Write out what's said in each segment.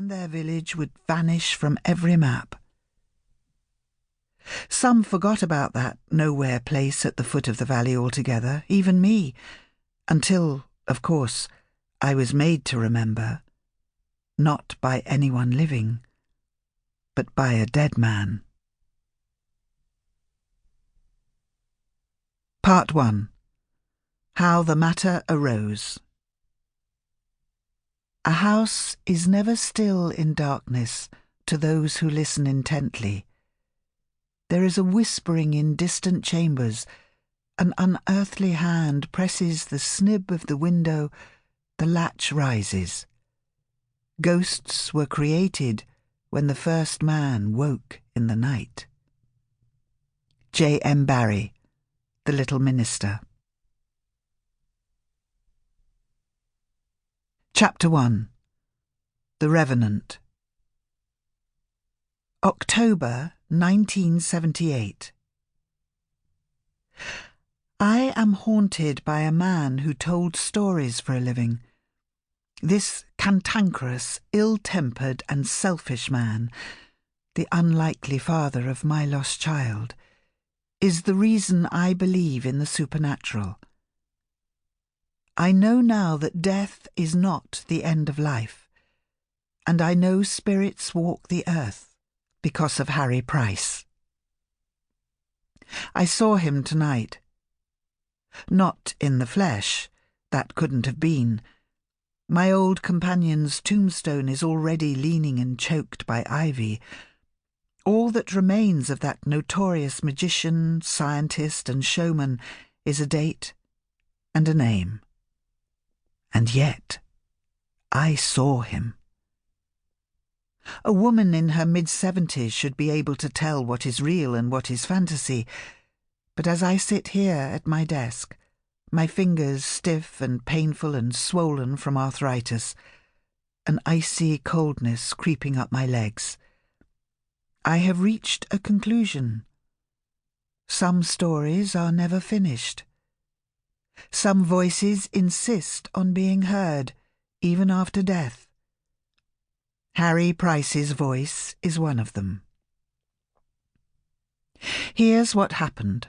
and their village would vanish from every map. Some forgot about that nowhere place at the foot of the valley altogether, even me, until, of course, I was made to remember, not by anyone living, but by a dead man. Part 1. How the Matter Arose. A house is never still in darkness to those who listen intently. There is a whispering in distant chambers. An unearthly hand presses the snib of the window, the latch rises. Ghosts were created when the first man woke in the night. J. M. Barrie, The Little Minister. Chapter 1. The Revenant. October 1978. I am haunted by a man who told stories for a living. This cantankerous, ill-tempered and selfish man, the unlikely father of my lost child, is the reason I believe in the supernatural. I know now that death is not the end of life, and I know spirits walk the earth because of Harry Price. I saw him tonight. Not in the flesh, that couldn't have been. My old companion's tombstone is already leaning and choked by ivy. All that remains of that notorious magician, scientist and showman is a date and a name. And yet, I saw him. A woman in her mid-70s should be able to tell what is real and what is fantasy, but as I sit here at my desk, my fingers stiff and painful and swollen from arthritis, an icy coldness creeping up my legs, I have reached a conclusion. Some stories are never finished. Some voices insist on being heard, even after death. Harry Price's voice is one of them. Here's what happened.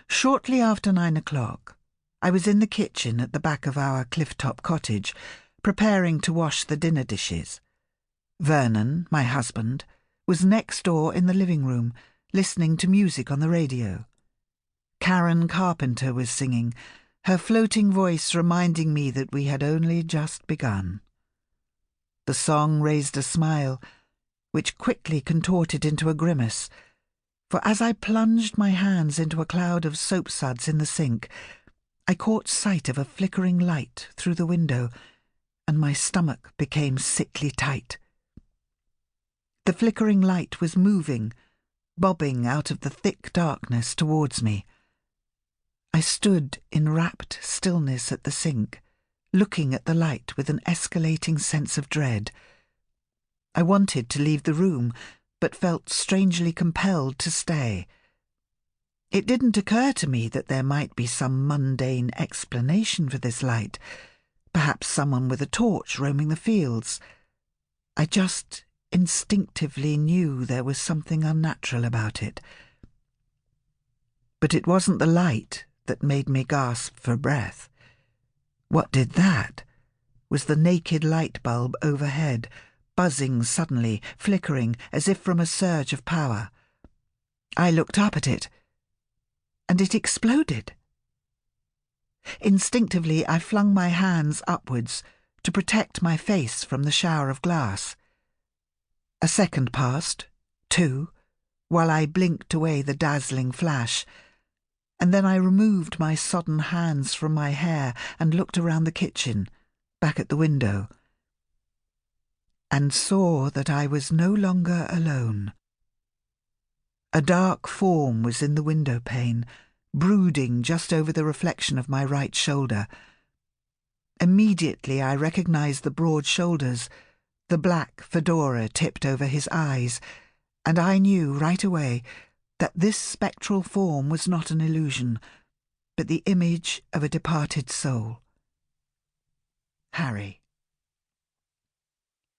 Shortly after 9 o'clock, I was in the kitchen at the back of our cliff-top cottage, preparing to wash the dinner dishes. Vernon, my husband, was next door in the living room, listening to music on the radio. Karen Carpenter was singing, her floating voice reminding me that we had only just begun. The song raised a smile, which quickly contorted into a grimace, for as I plunged my hands into a cloud of soapsuds in the sink, I caught sight of a flickering light through the window, and my stomach became sickly tight. The flickering light was moving, bobbing out of the thick darkness towards me. I stood in rapt stillness at the sink, looking at the light with an escalating sense of dread. I wanted to leave the room, but felt strangely compelled to stay. It didn't occur to me that there might be some mundane explanation for this light, perhaps someone with a torch roaming the fields. I just instinctively knew there was something unnatural about it. But it wasn't the light that made me gasp for breath. What did that was the naked light bulb overhead, buzzing suddenly, flickering as if from a surge of power. I looked up at it, and it exploded. Instinctively, I flung my hands upwards to protect my face from the shower of glass. A second passed, 2, while I blinked away the dazzling flash, and then I removed my sodden hands from my hair and looked around the kitchen, back at the window, and saw that I was no longer alone. A dark form was in the window pane, brooding just over the reflection of my right shoulder. Immediately I recognized the broad shoulders, the black fedora tipped over his eyes, and I knew right away that this spectral form was not an illusion, but the image of a departed soul. Harry.